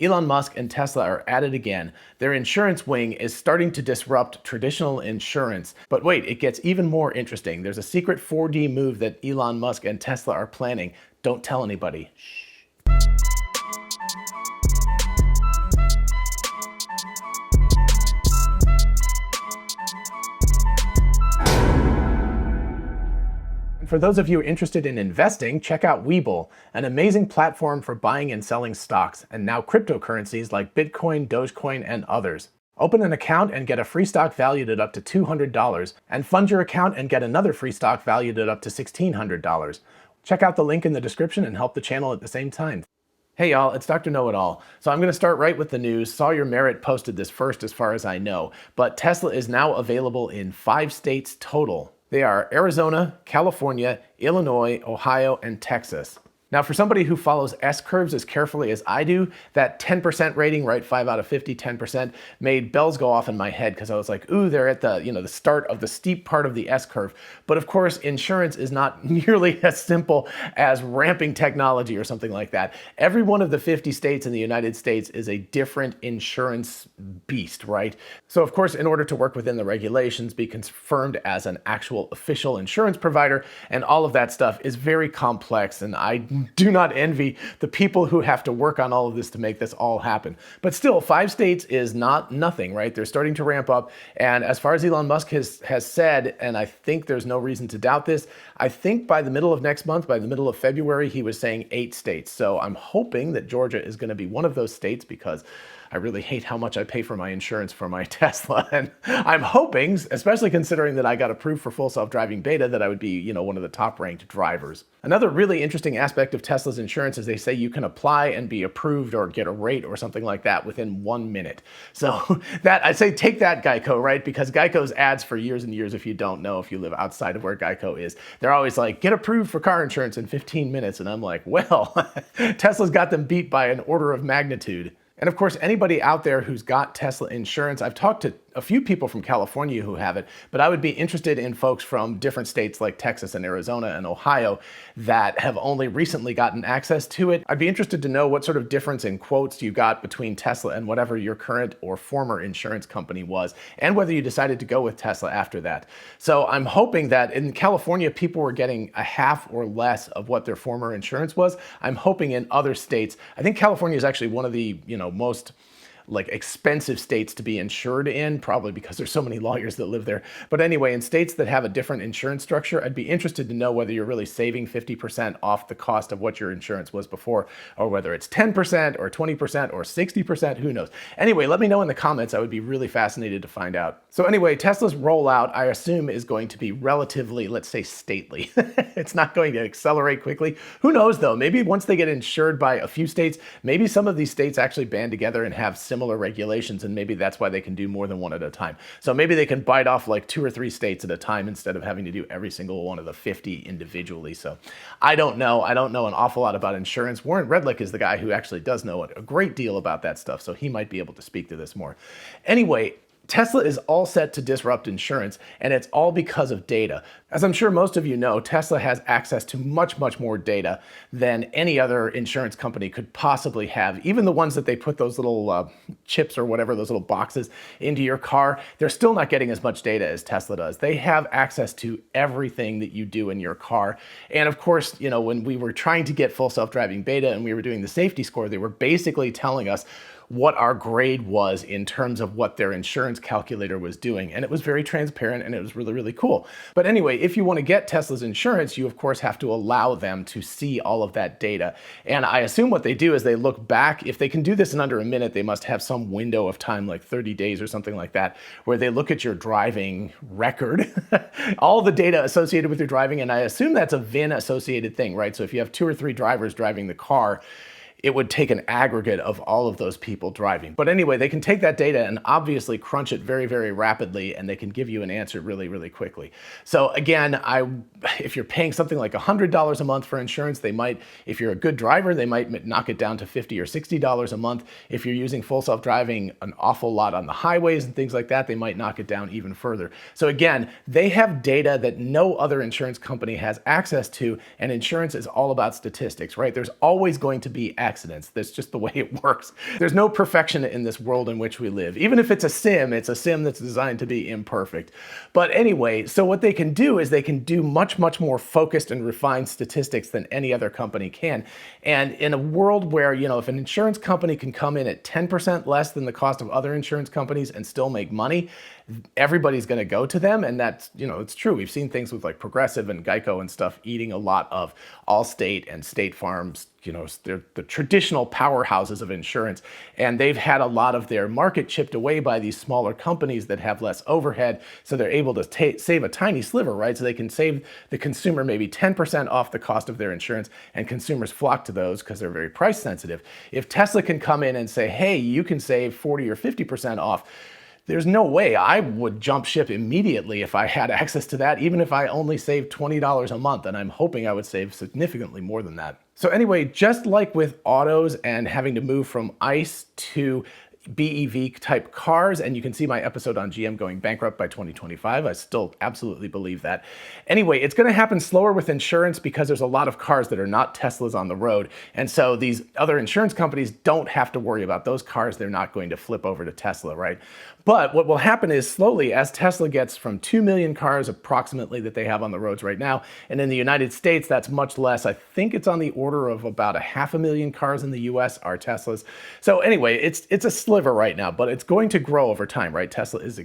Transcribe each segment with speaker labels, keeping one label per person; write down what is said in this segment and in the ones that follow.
Speaker 1: Elon Musk and Tesla are at it again. Their insurance wing is starting to disrupt traditional insurance. But wait, it gets even more interesting. There's a secret 4D move that Elon Musk and Tesla are planning. Don't tell anybody. Shh. For those of you interested in investing, check out WeBull, an amazing platform for buying and selling stocks, and now cryptocurrencies like Bitcoin, Dogecoin, and others. Open an account and get a free stock valued at up to $200, and fund your account and get another free stock valued at up to $1,600. Check out the link in the description and help the channel at the same time. Hey y'all, it's Dr. Know-It-All. So I'm going to start right with the news. Sawyer Merritt posted this first as far as I know, but Tesla is now available in 5 states total. They are Arizona, California, Illinois, Ohio, and Texas. Now, for somebody who follows S-curves as carefully as I do, that 10% rating, right, 5 out of 50, 10%, made bells go off in my head because I was like, ooh, they're at the, the start of the steep part of the S-curve. But of course, insurance is not nearly as simple as ramping technology or something like that. Every one of the 50 states in the United States is a different insurance beast, right? So of course, in order to work within the regulations, be confirmed as an actual official insurance provider, and all of that stuff is very complex, and I do not envy the people who have to work on all of this to make this all happen. But still, 5 states is not nothing, right? They're starting to ramp up. And as far as Elon Musk has said, and I think there's no reason to doubt this, I think by the middle of next month, by the middle of February, he was saying 8 states. So I'm hoping that Georgia is going to be one of those states because I really hate how much I pay for my insurance for my Tesla. And I'm hoping, especially considering that I got approved for full self-driving beta, that I would be, one of the top ranked drivers. Another really interesting aspect of Tesla's insurance is they say you can apply and be approved or get a rate or something like that within 1 minute. So that, I say take that, Geico, right? Because Geico's ads for years and years, if you don't know, if you live outside of where Geico is, they're always like, get approved for car insurance in 15 minutes. And I'm like, well, Tesla's got them beat by an order of magnitude. And of course, anybody out there who's got Tesla insurance, I've talked to a few people from California who have it, but I would be interested in folks from different states like Texas and Arizona and Ohio that have only recently gotten access to it. I'd be interested to know what sort of difference in quotes you got between Tesla and whatever your current or former insurance company was, and whether you decided to go with Tesla after that. So I'm hoping that in California, people were getting a half or less of what their former insurance was. I'm hoping in other states, I think California is actually one of the, most expensive states to be insured in, probably because there's so many lawyers that live there. But anyway, in states that have a different insurance structure, I'd be interested to know whether you're really saving 50% off the cost of what your insurance was before, or whether it's 10% or 20% or 60%, who knows? Anyway, let me know in the comments. I would be really fascinated to find out. So anyway, Tesla's rollout, I assume, is going to be relatively, let's say, stately. It's not going to accelerate quickly. Who knows though? Maybe once they get insured by a few states, maybe some of these states actually band together and have similar regulations, and maybe that's why they can do more than one at a time. So maybe they can bite off like 2 or 3 states at a time instead of having to do every single one of the 50 individually. So I don't know. I don't know an awful lot about insurance. Warren Redlick is the guy who actually does know a great deal about that stuff, so he might be able to speak to this more. Anyway, Tesla is all set to disrupt insurance, and it's all because of data. As I'm sure most of you know, Tesla has access to much, much more data than any other insurance company could possibly have. Even the ones that they put those little chips or whatever, those little boxes into your car, they're still not getting as much data as Tesla does. They have access to everything that you do in your car. And of course, when we were trying to get full self-driving beta and we were doing the safety score, they were basically telling us what our grade was in terms of what their insurance calculator was doing. And it was very transparent, and it was really, really cool. But anyway, if you want to get Tesla's insurance, you of course have to allow them to see all of that data. And I assume what they do is they look back. If they can do this in under a minute, they must have some window of time, like 30 days or something like that, where they look at your driving record, all the data associated with your driving. And I assume that's a VIN associated thing, right? So if you have 2 or 3 drivers driving the car, it would take an aggregate of all of those people driving. But anyway, they can take that data and obviously crunch it very, very rapidly, and they can give you an answer really, really quickly. So again, if you're paying something like $100 a month for insurance, they might, if you're a good driver, they might knock it down to $50 or $60 a month. If you're using full self-driving an awful lot on the highways and things like that, they might knock it down even further. So again, they have data that no other insurance company has access to, and insurance is all about statistics, right? There's always going to be accuracy accidents. That's just the way it works. There's no perfection in this world in which we live. Even if it's a sim that's designed to be imperfect. But anyway, so what they can do is they can do much, much more focused and refined statistics than any other company can. And in a world where, if an insurance company can come in at 10% less than the cost of other insurance companies and still make money, everybody's going to go to them. And that's, it's true. We've seen things with like Progressive and Geico and stuff eating a lot of Allstate and State Farm's, they're the traditional powerhouses of insurance. And they've had a lot of their market chipped away by these smaller companies that have less overhead. So they're able to save a tiny sliver, right? So they can save the consumer maybe 10% off the cost of their insurance, and consumers flock to those because they're very price sensitive. If Tesla can come in and say, hey, you can save 40 or 50% off, there's no way I would jump ship immediately if I had access to that, even if I only saved $20 a month, and I'm hoping I would save significantly more than that. So anyway, just like with autos and having to move from ICE to BEV type cars, and you can see my episode on GM going bankrupt by 2025. I still absolutely believe that. Anyway, it's going to happen slower with insurance because there's a lot of cars that are not Teslas on the road. And so these other insurance companies don't have to worry about those cars. They're not going to flip over to Tesla, right? But what will happen is slowly, as Tesla gets from 2 million cars approximately that they have on the roads right now, and in the United States, that's much less. I think it's on the order of about 500,000 cars in the US are Teslas. So anyway, it's a sliver right now, but it's going to grow over time, right? Tesla is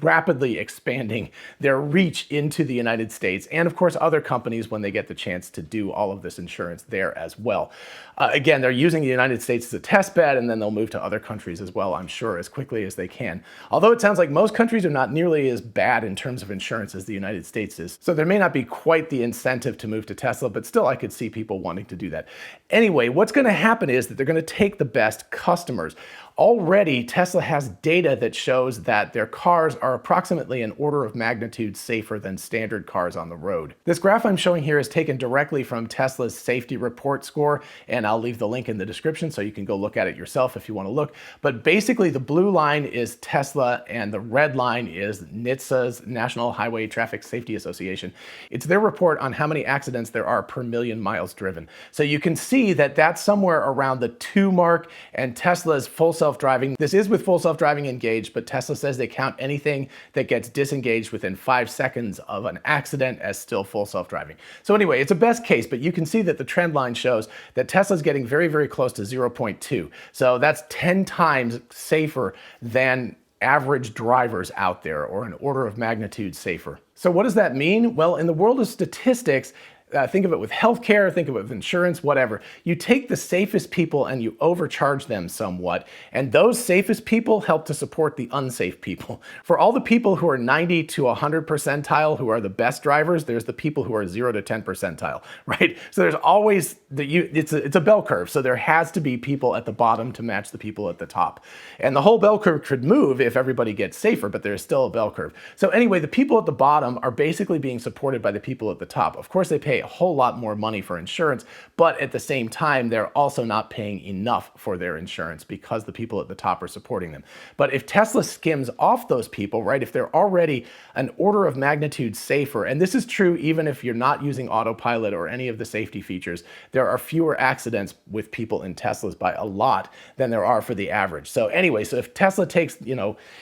Speaker 1: rapidly expanding their reach into the United States, and of course other companies when they get the chance to do all of this insurance there as well. Again, they're using the United States as a test bed, and then they'll move to other countries as well, I'm sure, as quickly as they can. Although it sounds like most countries are not nearly as bad in terms of insurance as the United States is. So there may not be quite the incentive to move to Tesla, but still I could see people wanting to do that. Anyway, what's going to happen is that they're going to take the best customers. Already, Tesla has data that shows that their cars are approximately an order of magnitude safer than standard cars on the road. This graph I'm showing here is taken directly from Tesla's safety report score, and I'll leave the link in the description so you can go look at it yourself if you want to look. But basically, the blue line is Tesla, and the red line is NHTSA's National Highway Traffic Safety Association. It's their report on how many accidents there are per million miles driven. So you can see that that's somewhere around the 2 mark, and Tesla's full self-driving. This is with full self-driving engaged, but Tesla says they count anything that gets disengaged within 5 seconds of an accident as still full self-driving. So anyway, it's a best case, but you can see that the trend line shows that Tesla's getting very, very close to 0.2. So that's 10 times safer than average drivers out there, or an order of magnitude safer. So what does that mean? Well, in the world of statistics, think of it with healthcare, think of it with insurance, whatever. You take the safest people and you overcharge them somewhat, and those safest people help to support the unsafe people. For all the people who are 90 to 100 percentile, who are the best drivers, there's the people who are 0 to 10 percentile, right? So there's always, it's a bell curve, so there has to be people at the bottom to match the people at the top. And the whole bell curve could move if everybody gets safer, but there's still a bell curve. So anyway, the people at the bottom are basically being supported by the people at the top. Of course, they pay a whole lot more money for insurance, but at the same time, they're also not paying enough for their insurance because the people at the top are supporting them. But if Tesla skims off those people, right, if they're already an order of magnitude safer, and this is true even if you're not using autopilot or any of the safety features, there are fewer accidents with people in Teslas by a lot than there are for the average. So anyway, so if Tesla takes,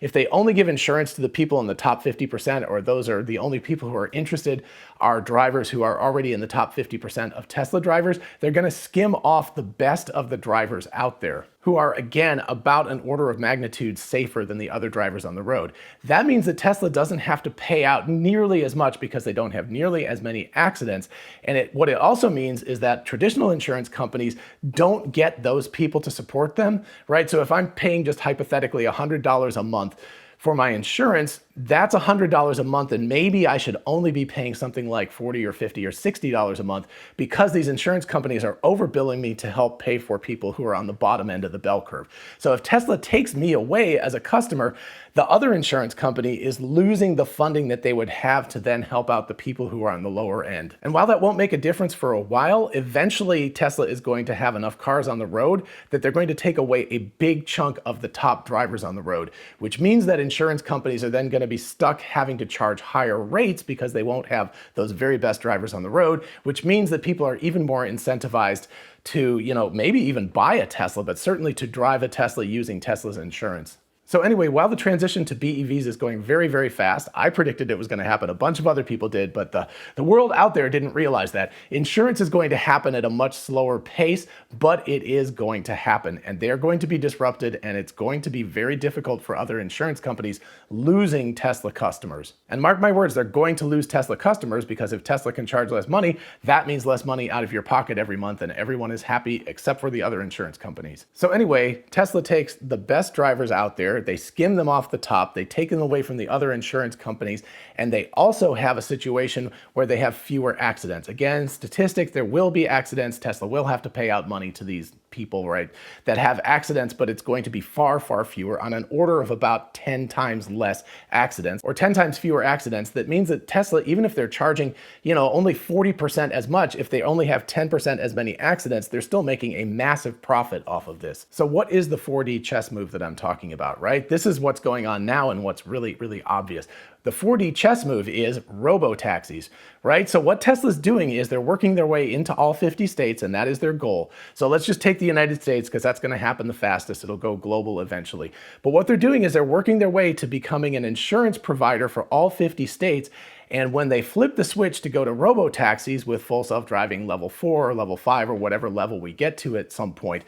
Speaker 1: if they only give insurance to the people in the top 50%, or those are the only people who are interested, are drivers who are already in the top 50% of Tesla drivers, they're going to skim off the best of the drivers out there, who are, again, about an order of magnitude safer than the other drivers on the road. That means that Tesla doesn't have to pay out nearly as much because they don't have nearly as many accidents. And what it also means is that traditional insurance companies don't get those people to support them, right? So if I'm paying just hypothetically $100 a month for my insurance, that's $100 a month, and maybe I should only be paying something like $40 or $50 or $60 a month because these insurance companies are overbilling me to help pay for people who are on the bottom end of the bell curve. So if Tesla takes me away as a customer, the other insurance company is losing the funding that they would have to then help out the people who are on the lower end. And while that won't make a difference for a while, eventually Tesla is going to have enough cars on the road that they're going to take away a big chunk of the top drivers on the road, which means that insurance companies are then going to be stuck having to charge higher rates because they won't have those very best drivers on the road, which means that people are even more incentivized to, maybe even buy a Tesla, but certainly to drive a Tesla using Tesla's insurance. So anyway, while the transition to BEVs is going very, very fast, I predicted it was going to happen. A bunch of other people did, but the world out there didn't realize that. Insurance is going to happen at a much slower pace, but it is going to happen. And they're going to be disrupted, and it's going to be very difficult for other insurance companies losing Tesla customers. And mark my words, they're going to lose Tesla customers because if Tesla can charge less money, that means less money out of your pocket every month, and everyone is happy except for the other insurance companies. So anyway, Tesla takes the best drivers out there, they skim them off the top, they take them away from the other insurance companies, and they also have a situation where they have fewer accidents. Again, statistics, there will be accidents. Tesla will have to pay out money to these people, right, that have accidents, but it's going to be far, far fewer, on an order of about 10 times less accidents, or 10 times fewer accidents. That means that Tesla, even if they're charging, only 40% as much, if they only have 10% as many accidents, they're still making a massive profit off of this. So what is the 4D chess move that I'm talking about, right? This is what's going on now and what's really, really obvious. The 4D chess move is robo-taxis, right? So what Tesla's doing is they're working their way into all 50 states, and that is their goal. So let's just take the United States because that's going to happen the fastest. It'll go global eventually. But what they're doing is they're working their way to becoming an insurance provider for all 50 states. And when they flip the switch to go to robo-taxis with full self-driving level 4 or level 5 or whatever level we get to at some point,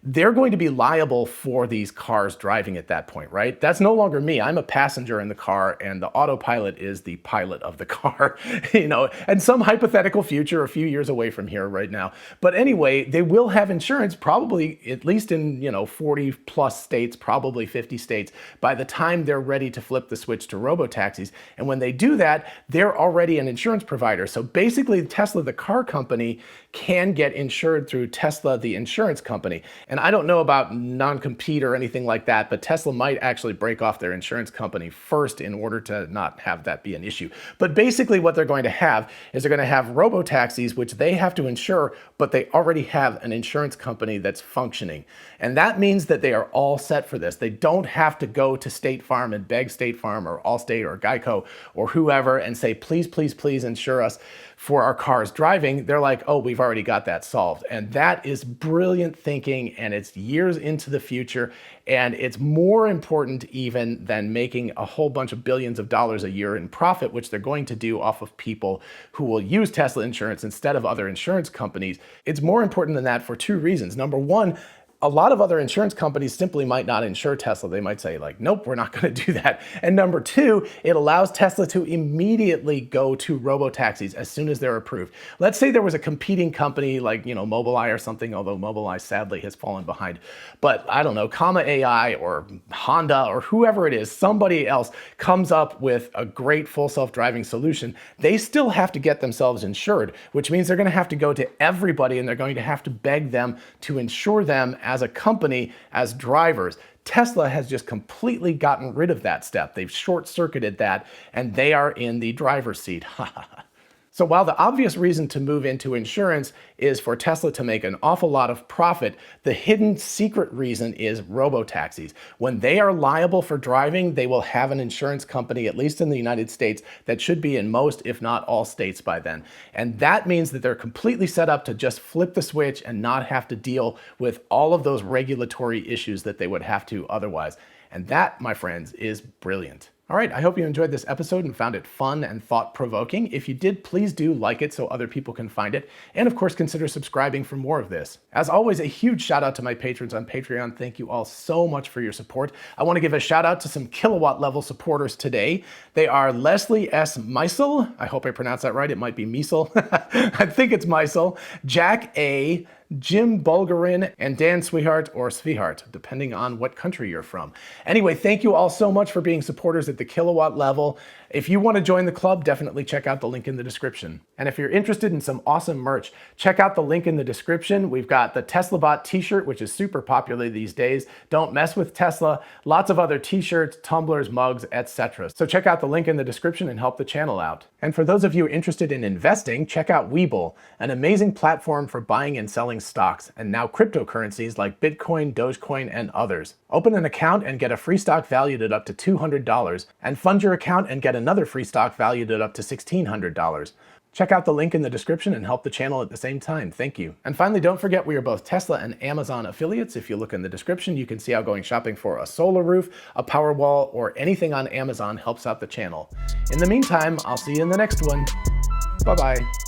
Speaker 1: they're going to be liable for these cars driving at that point, right? That's no longer me. I'm a passenger in the car, and the autopilot is the pilot of the car, and some hypothetical future a few years away from here right now. But anyway, they will have insurance probably at least in, 40 plus states, probably 50 states, by the time they're ready to flip the switch to robo-taxis. And when they do that, they're already an insurance provider. So basically, Tesla, the car company, can get insured through Tesla, the insurance company. And I don't know about non-compete or anything like that, but Tesla might actually break off their insurance company first in order to not have that be an issue. But basically what they're going to have is they're going to have robo-taxis, which they have to insure, but they already have an insurance company that's functioning. And that means that they are all set for this. They don't have to go to State Farm and beg State Farm or Allstate or Geico or whoever and say, please, please, please insure us for our cars driving. They're like, oh, we've already got that solved. And that is brilliant thinking, and it's years into the future, and it's more important even than making a whole bunch of billions of dollars a year in profit, which they're going to do off of people who will use Tesla insurance instead of other insurance companies. It's more important than that for two reasons. Number one, a lot of other insurance companies simply might not insure Tesla. They might say like, nope, we're not going to do that. And number two, it allows Tesla to immediately go to robo-taxis as soon as they're approved. Let's say there was a competing company like, Mobileye or something, although Mobileye sadly has fallen behind. But I don't know, Comma AI or Honda or whoever it is, somebody else comes up with a great full self-driving solution. They still have to get themselves insured, which means they're going to have to go to everybody and they're going to have to beg them to insure them as a company, as drivers. Tesla has just completely gotten rid of that step. They've short-circuited that, and they are in the driver's seat. So while the obvious reason to move into insurance is for Tesla to make an awful lot of profit, the hidden secret reason is robo-taxis. When they are liable for driving, they will have an insurance company, at least in the United States, that should be in most, if not all states by then. And that means that they're completely set up to just flip the switch and not have to deal with all of those regulatory issues that they would have to otherwise. And that, my friends, is brilliant. All right, I hope you enjoyed this episode and found it fun and thought-provoking. If you did, please do like it so other people can find it. And of course, consider subscribing for more of this. As always, a huge shout out to my patrons on Patreon. Thank you all so much for your support. I want to give a shout out to some kilowatt level supporters today. They are Leslie S. Meisel. I hope I pronounced that right. It might be Meisel. I think it's Meisel. Jack A., Jim Bulgarin, and Dan Swihart or Svihart, depending on what country you're from. Anyway, thank you all so much for being supporters at the kilowatt level. If you want to join the club, definitely check out the link in the description. And if you're interested in some awesome merch, check out the link in the description. We've got the Tesla Bot t-shirt, which is super popular these days. Don't mess with Tesla. Lots of other t-shirts, tumblers, mugs, etc. So check out the link in the description and help the channel out. And for those of you interested in investing, check out WeBull, an amazing platform for buying and selling stocks, and now cryptocurrencies like Bitcoin, Dogecoin, and others. Open an account and get a free stock valued at up to $200, and fund your account and get another free stock valued at up to $1,600. Check out the link in the description and help the channel at the same time. Thank you. And finally, don't forget we are both Tesla and Amazon affiliates. If you look in the description, you can see how going shopping for a solar roof, a power wall, or anything on Amazon helps out the channel. In the meantime, I'll see you in the next one. Bye-bye.